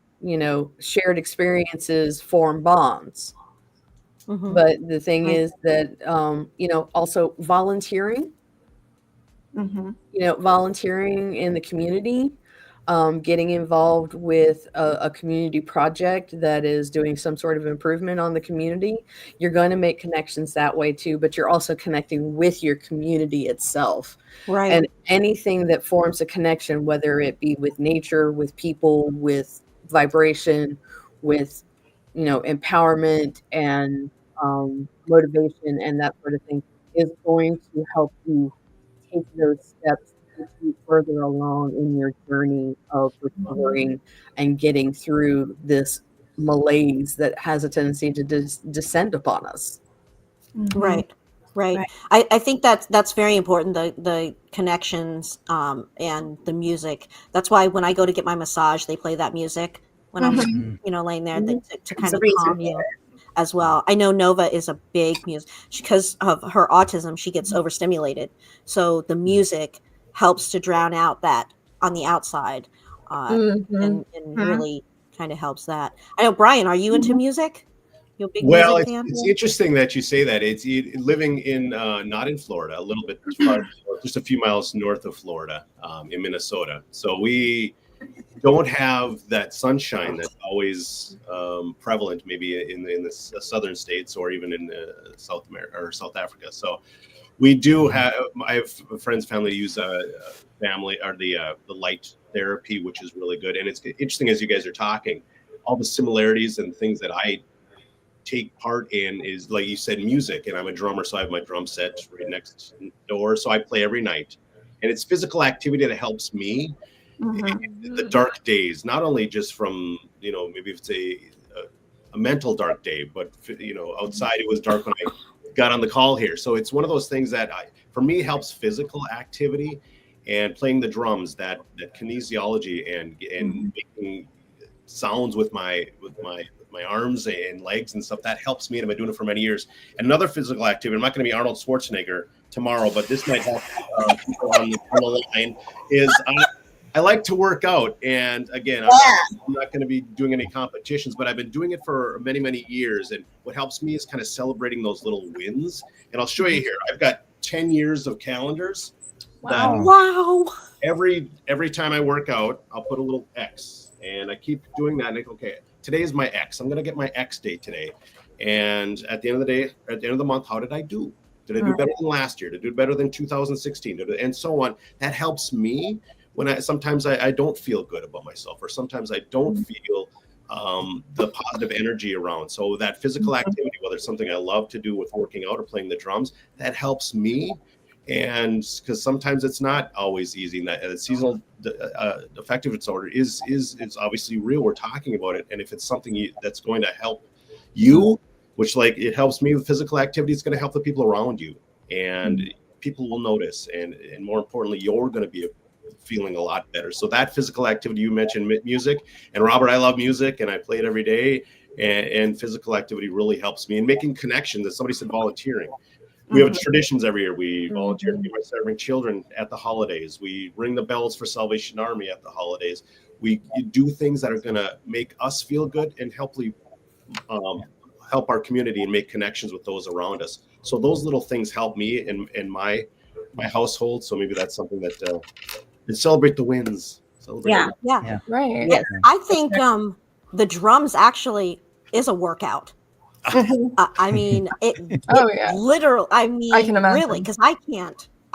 Speaker 4: shared experiences form bonds.
Speaker 2: Mhm.
Speaker 4: But the thing
Speaker 2: Right.
Speaker 4: is that also volunteering
Speaker 3: Mm-hmm.
Speaker 4: volunteering in the community, getting involved with a community project that is doing some sort of improvement on the community. You're going to make connections that way too, but you're also connecting with your community itself.
Speaker 2: Right.
Speaker 4: And anything that forms a connection, whether it be with nature, with people, with vibration, with empowerment and motivation and that sort of thing, is going to help you take those steps to get you further along in your journey of recovering and getting through this malaise that has a tendency to descend upon us.
Speaker 2: Right. Right.
Speaker 3: Right.
Speaker 2: I think that's very important, the connections and the music. That's why when I go to get my massage, they play that music when I'm,
Speaker 7: Mm.
Speaker 2: laying there
Speaker 6: Mhm.
Speaker 2: to
Speaker 3: It's
Speaker 2: kind
Speaker 3: a
Speaker 2: of
Speaker 3: reason
Speaker 2: calm you as well. I know Nova is a big music because of her autism, she gets overstimulated. So the music helps to drown out that on the outside.
Speaker 6: Mhm.
Speaker 2: And really kind of helps that. I know, Brian, are you into music? You a big
Speaker 5: Well,
Speaker 2: music
Speaker 5: it's,
Speaker 2: fan?
Speaker 5: it's interesting that you say that. It's living in not in Florida, a little bit farther, just a few miles north of Florida, in Minnesota. So we don't have that sunshine that's always prevalent, maybe in the southern states or even in South America or South Africa. So we do have. I have friends, family use family or the light therapy, which is really good. And it's interesting as you guys are talking, all the similarities and things that I take part in is, like you said, music. And I'm a drummer, so I have my drum set right next door, so I play every night. And it's physical activity that helps me in the dark days, not only just from, maybe if it's a mental dark day, but outside it was dark when I got on the call here. So it's one of those things that for me helps physical activity, and playing the drums, that kinesiology and making sounds with my arms and legs and stuff, that helps me, and I've been doing it for many years. And another physical activity, I'm not going to be Arnold Schwarzenegger tomorrow, but this might help people on the line, is I like to work out. And again, I'm not going to be doing any competitions, but I've been doing it for many, many years. And what helps me is kind of celebrating those little wins. And I'll show you here. I've got 10 years of calendars.
Speaker 2: Wow.
Speaker 5: Every time I work out, I'll put a little X, and I keep doing that. And I go, okay, today is my X. I'm going to get my X day today. And at the end of the day, at the end of the month, how did I do? Did I do better than last year? Did I do better than 2016? And so on. That helps me when sometimes I don't feel good about myself, or sometimes I don't feel the positive energy around. So that physical activity, whether it's something I love to do with working out or playing the drums, that helps me. And because sometimes it's not always easy. And that seasonal affective disorder is obviously real. We're talking about it. And if it's something that's going to help you, which, like, it helps me with physical activity, it's going to help the people around you, and people will notice. And more importantly, you're going to be feeling a lot better. So that physical activity, you mentioned music, and Robert, I love music and I play it every day. And physical activity really helps me, and making connections. As somebody said, volunteering. We have traditions every year. We volunteer by serving children at the holidays. We ring the bells for Salvation Army at the holidays. We do things that are going to make us feel good and help our community and make connections with those around us. So those little things help me in my household. So maybe that's something that and celebrate the wins.
Speaker 2: Yeah.
Speaker 6: Right.
Speaker 2: Yeah. I think the drums actually is a workout. I mean, literal. I mean,
Speaker 6: I can imagine.
Speaker 2: really, because I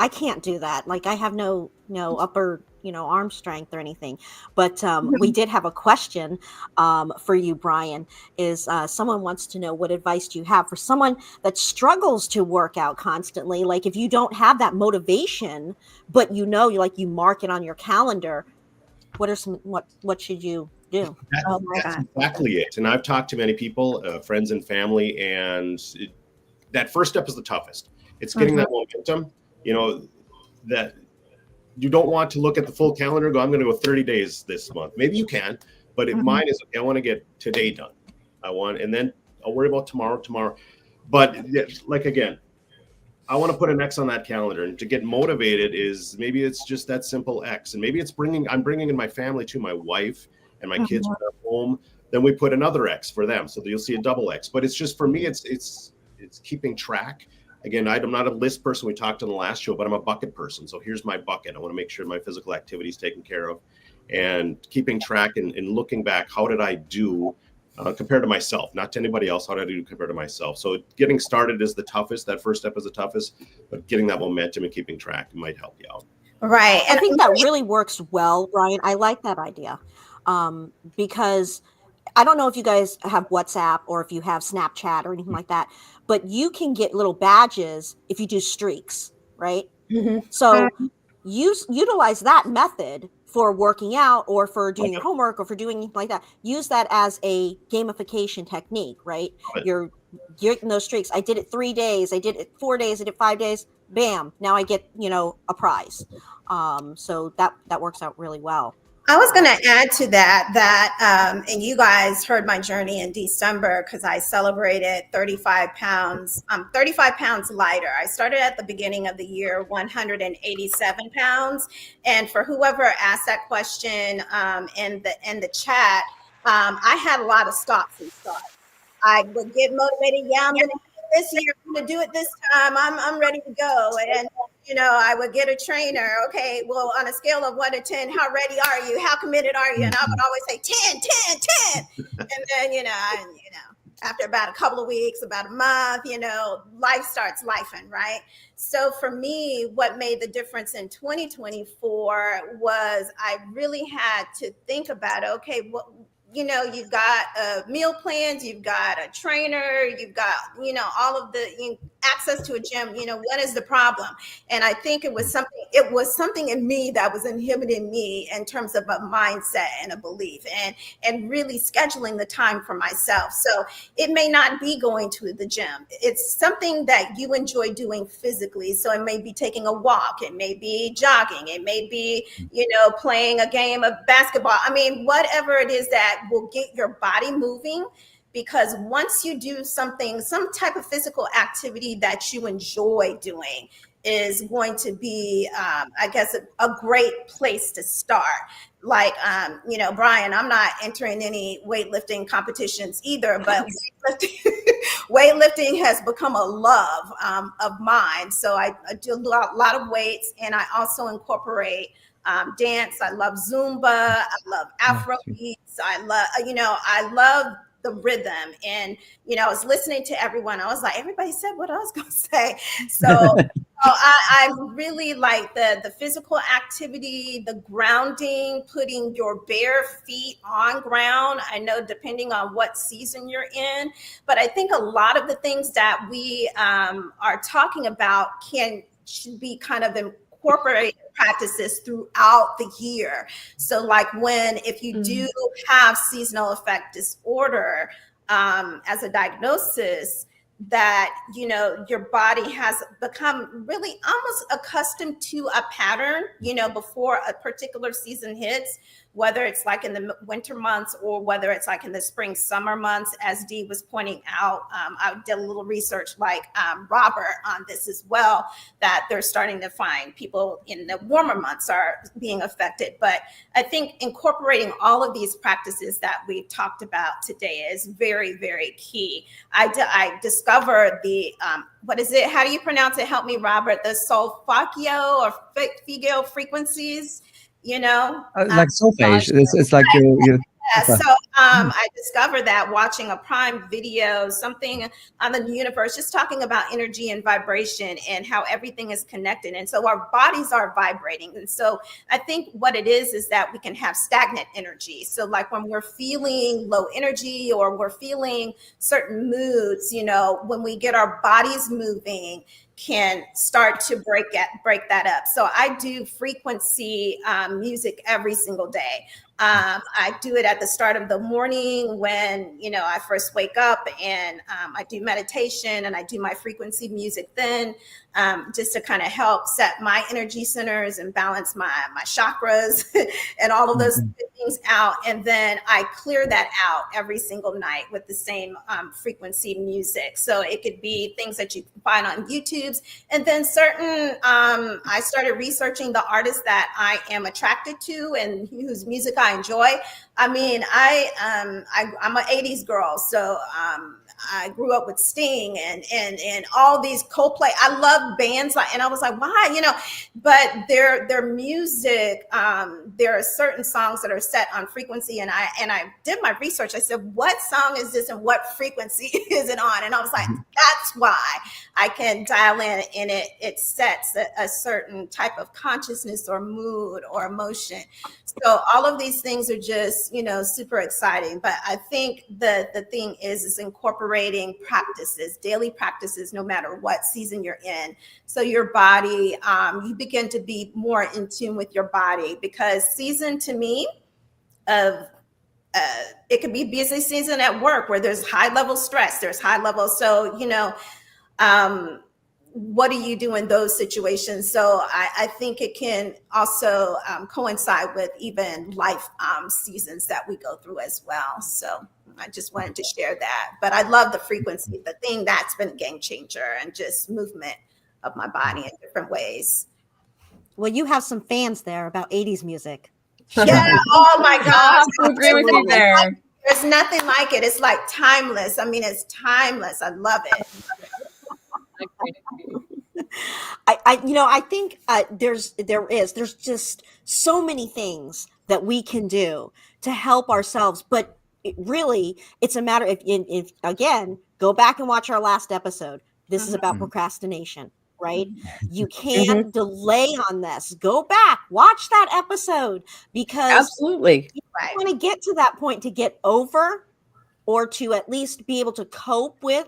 Speaker 2: can't do that. Like, I have no upper, arm strength or anything. But we did have a question for you, Brian. Is someone wants to know, what advice do you have for someone that struggles to work out constantly? Like, if you don't have that motivation, but you mark it on your calendar, what should you do?
Speaker 5: That's exactly it. And I've talked to many people, friends and family, and that first step is the toughest. It's getting that momentum, that you don't want to look at the full calendar and go, I'm going to go 30 days this month. Maybe you can, but mine is, okay, I want to get today done. And then I'll worry about tomorrow. But again, I want to put an X on that calendar, and to get motivated is, maybe it's just that simple X. And maybe I'm bringing in my family too, my wife and my kids when they're home. Then we put another X for them. So you'll see a double X, but it's just, for me, it's keeping track. Again, I'm not a list person. We talked on the last show, but I'm a bucket person. So here's my bucket. I want to make sure my physical activity is taken care of, and keeping track and looking back. How did I do compared to myself? Not to anybody else. How did I do compared to myself? So getting started is the toughest. That first step is the toughest, but getting that momentum and keeping track might help you out.
Speaker 3: Right.
Speaker 2: I think that really works well, Brian. I like that idea because I don't know if you guys have WhatsApp or if you have Snapchat or anything like that, but you can get little badges if you do streaks, right? So utilize that method for working out, or for doing your homework, or for doing anything like that. Use that as a gamification technique, right? You're getting those streaks. I did it 3 days. I did it 4 days. I did 5 days. Bam. Now I get, a prize. So that works out really well.
Speaker 3: I was going to add to that, and you guys heard my journey in December, because I celebrated 35 pounds. I'm 35 pounds lighter. I started at the beginning of the year, 187 pounds. And for whoever asked that question in the chat, I had a lot of stops and starts. I would get motivated. Yeah, I'm going to do it this year. I'm going to do it this time. I'm ready to go. I would get a trainer. Okay, well, on a scale of 1 to 10, how ready are you? How committed are you? And I would always say 10, 10, 10. And then, after about a couple of weeks, about a month, life starts lifing, right? So for me, what made the difference in 2024 was I really had to think about, okay, what, you've got meal plans, you've got a trainer, you've got, all of the access to a gym, what is the problem? And I think it was something in me that was inhibiting me in terms of a mindset and a belief and really scheduling the time for myself. So it may not be going to the gym. It's something that you enjoy doing physically. So it may be taking a walk, it may be jogging, it may be, playing a game of basketball. I mean, whatever it is that will get your body moving, because once you do some type of physical activity that you enjoy doing is going to be, I guess, a great place to start. Like, Brian, I'm not entering any weightlifting competitions either, but weightlifting has become a love of mine. So I do a lot of weights, and I also incorporate dance. I love Zumba. I love Afro beats. I love the rhythm. And, I was listening to everyone. I was like, everybody said what I was going to say. So I really like the physical activity, the grounding, putting your bare feet on ground. I know depending on what season you're in, but I think a lot of the things that we are talking about should be kind of incorporated practices throughout the year. So like if you do have seasonal affect disorder as a diagnosis, that your body has become really almost accustomed to a pattern before a particular season hits, whether it's like in the winter months or whether it's like in the spring summer months. As Dee was pointing out, I did a little research like Robert on this as well, that they're starting to find people in the warmer months are being affected. But I think incorporating all of these practices that we've talked about today is very, very key. I discovered the, what is it? How do you pronounce it? Help me, Robert. The solfeggio or figo frequencies,
Speaker 7: like solfege. It's like your
Speaker 3: yeah, so I discovered that watching a Prime video, something on the universe, just talking about energy and vibration and how everything is connected. And so our bodies are vibrating. And so I think what it is that we can have stagnant energy. So like when we're feeling low energy or we're feeling certain moods, when we get our bodies moving, can start to break that up. So I do frequency music every single day. I do it at the start of the morning when, I first wake up, and I do meditation and I do my frequency music then, just to kind of help set my energy centers and balance my chakras and all of those things out. And then I clear that out every single night with the same frequency music. So it could be things that you can find on YouTube's. And then I started researching the artists that I am attracted to and whose music I enjoy. I mean, I'm an 80s girl, so I grew up with Sting and all these Coldplay. I love bands, and I was like, why? But their music, there are certain songs that are set on frequency, and I did my research. I said, what song is this and what frequency is it on? And I was like, that's why I can dial in, and it sets a certain type of consciousness or mood or emotion. So all of these things are just, super exciting. But I think the thing is incorporating practices, daily practices, no matter what season you're in. So your body, you begin to be more in tune with your body, because season to me of it could be busy season at work where there's high level stress, there's high level. So, what do you do in those situations? So I think it can also coincide with even life seasons that we go through as well. So I just wanted to share that. But I love the frequency, the thing that's been a game changer, and just movement of my body in different ways.
Speaker 2: Well, you have some fans there about 80s music.
Speaker 3: Yeah. Oh my gosh.
Speaker 6: I have to agree with you there.
Speaker 3: There's nothing like it. It's like timeless. I mean, it's timeless. I love it.
Speaker 2: I think there's just so many things that we can do to help ourselves, but really it's a matter if again, go back and watch our last episode. This is about procrastination, right? You can't delay on this. Go back, watch that episode, because
Speaker 4: Absolutely.
Speaker 2: you want to get to that point to get over, or to at least be able to cope with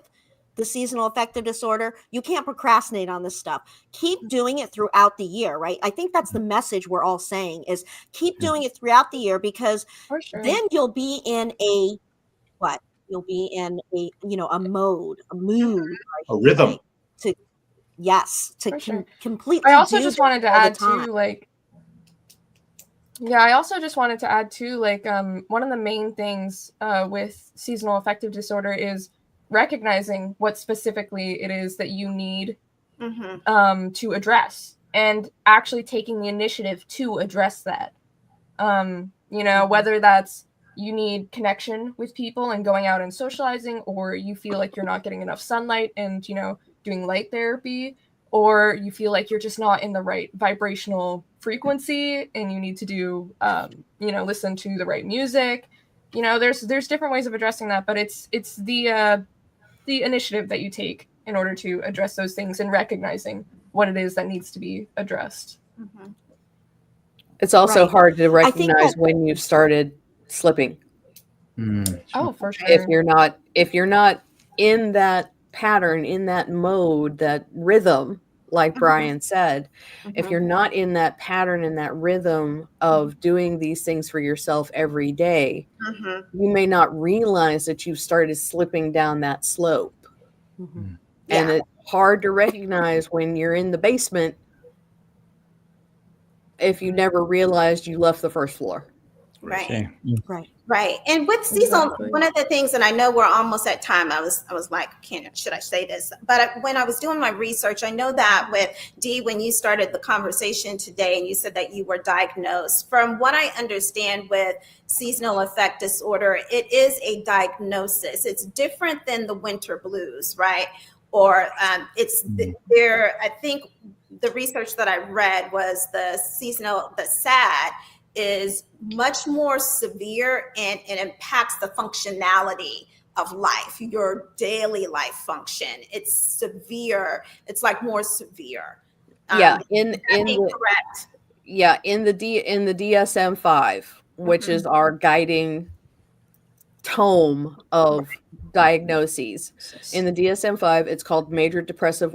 Speaker 2: the seasonal affective disorder. You can't procrastinate on this stuff. Keep doing it throughout the year, right? I think that's the message we're all saying, is keep doing it throughout the year, because
Speaker 6: For sure.
Speaker 2: then you'll be in a what? You'll be in a a mood,
Speaker 5: A rhythm.
Speaker 2: to
Speaker 6: For sure.
Speaker 2: completely.
Speaker 6: I also
Speaker 2: do
Speaker 6: just
Speaker 2: this
Speaker 6: wanted to
Speaker 2: all the
Speaker 6: add
Speaker 2: time.
Speaker 6: too, like, yeah, I also just wanted to add too, like, one of the main things with seasonal affective disorder is recognizing what specifically it is that you need to address, and actually taking the initiative to address that. Whether that's you need connection with people and going out and socializing, or you feel like you're not getting enough sunlight and, doing light therapy, or you feel like you're just not in the right vibrational frequency and you need to do, listen to the right music. There's different ways of addressing that, but it's the initiative that you take in order to address those things and recognizing what it is that needs to be addressed.
Speaker 4: It's also
Speaker 2: Right.
Speaker 4: hard to
Speaker 2: I think
Speaker 4: recognize
Speaker 2: that-
Speaker 4: when you've started slipping.
Speaker 6: Oh, for sure.
Speaker 4: If you're not in that pattern, in that mode, that rhythm, like Brian said, if you're not in that pattern, in that rhythm of doing these things for yourself every day, you may not realize that you've started slipping down that slope. And it's hard to recognize when you're in the basement if you never realized you left the first floor.
Speaker 3: Right.
Speaker 2: Right.
Speaker 3: Right. And with seasonal,
Speaker 6: Exactly.
Speaker 3: one of the things, and I know we're almost at time, I was like, should I say this? But when I was doing my research, I know that with Dee, when you started the conversation today and you said that you were diagnosed, from what I understand with seasonal affect disorder, it is a diagnosis. It's different than the winter blues, right? Or there, I think the research that I read was the SAD is much more severe, and it impacts the functionality of life, your daily life function. It's severe. It's like more severe.
Speaker 4: Yeah,
Speaker 3: Correct.
Speaker 4: in the DSM-5, which is our guiding tome of diagnoses. In the DSM-5, it's called major depressive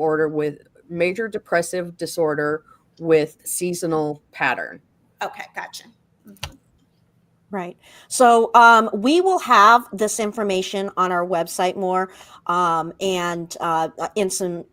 Speaker 4: disorder with seasonal pattern.
Speaker 3: Okay, gotcha.
Speaker 2: Right. So we will have this information on our website more, and in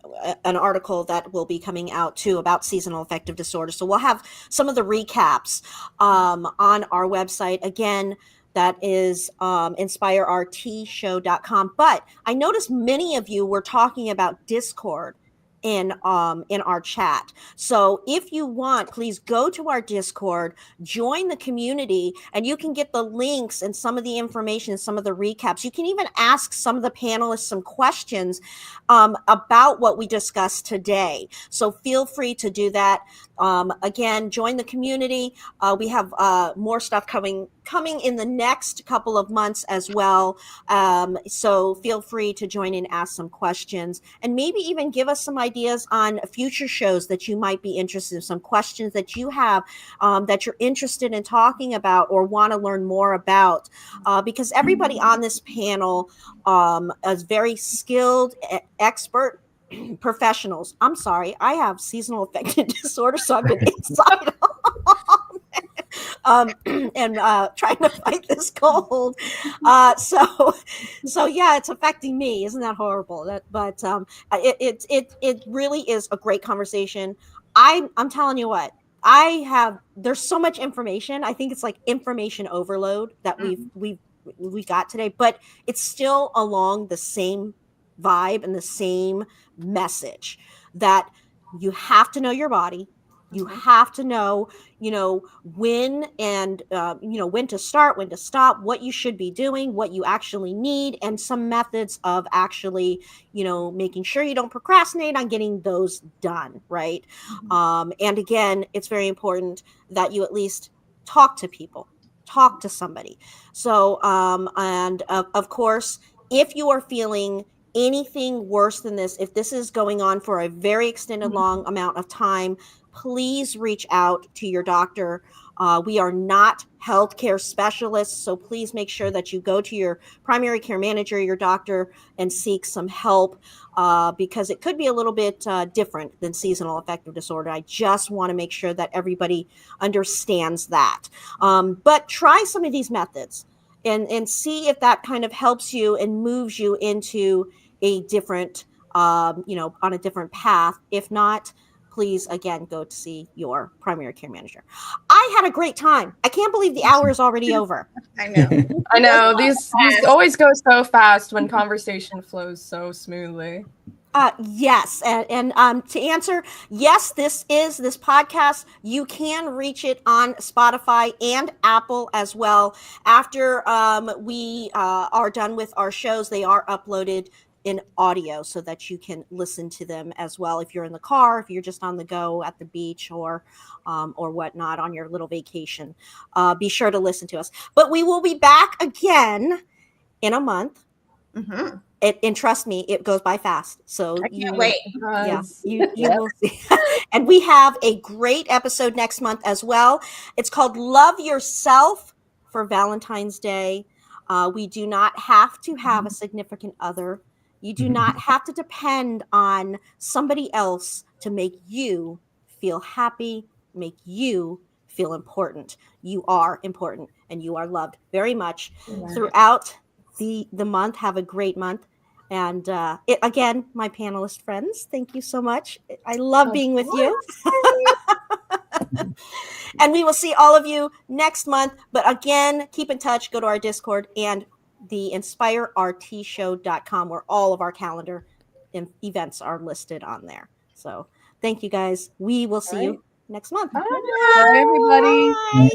Speaker 2: an article that will be coming out too about seasonal affective disorder. So we'll have some of the recaps on our website. Again, that is inspirertshow.com. But I noticed many of you were talking about Discord in our chat. So if you want, please go to our Discord, join the community, and you can get the links and some of the information, some of the recaps. You can even ask some of the panelists some questions about what we discussed today. So feel free to do that. Again, join the community. We have more stuff coming in the next couple of months as well. So feel free to join in, ask some questions, and maybe even give us some ideas on future shows that you might be interested in, some questions that you have that you're interested in talking about or want to learn more about, because everybody on this panel is very skilled, expert professionals. I'm sorry, I have seasonal affective disorder, so I've been inside and trying to fight this cold. So yeah, it's affecting me. Isn't that horrible? But it really is a great conversation. I'm telling you what, there's so much information. I think it's like information overload that we got today, but it's still along the same vibe and the same message that you have to know your body. You have to know, when and, when to start, when to stop, what you should be doing, what you actually need, and some methods of actually, making sure you don't procrastinate on getting those done, right? And again, it's very important that you at least talk to people, talk to somebody. So, and of course, if you are feeling anything worse than this, if this is going on for a very extended long amount of time, please reach out to your doctor. We are not healthcare specialists, so please make sure that you go to your primary care manager, your doctor, and seek some help, because it could be a little bit different than seasonal affective disorder. I just want to make sure that everybody understands that. But try some of these methods and see if that kind of helps you and moves you into a different, on a different path. If not, please again go to see your primary care manager. I had a great time. I can't believe the hour is already over.
Speaker 3: I know.
Speaker 6: I know these always go so fast when conversation flows so smoothly.
Speaker 2: Yes, and to answer, yes, this podcast. You can reach it on Spotify and Apple as well. After we are done with our shows, they are uploaded in audio so that you can listen to them as well. If you're in the car, if you're just on the go at the beach or whatnot on your little vacation, be sure to listen to us. But we will be back again in a month.
Speaker 3: Mm-hmm.
Speaker 2: And trust me, it goes by fast. So
Speaker 3: I can't wait.
Speaker 2: Yeah, you will see. And we have a great episode next month as well. It's called Love Yourself for Valentine's Day. We do not have to have a significant other. You do not have to depend on somebody else to make you feel happy, make you feel important. You are important and you are loved very much throughout the month. Have a great month. And again, my panelist friends, thank you so much. I love being with you. And we will see all of you next month. But again, keep in touch. Go to our Discord and the inspirertshow.com, where all of our calendar events are listed on there. So thank you guys. We will see you next month.
Speaker 6: Bye, everybody.
Speaker 2: Bye.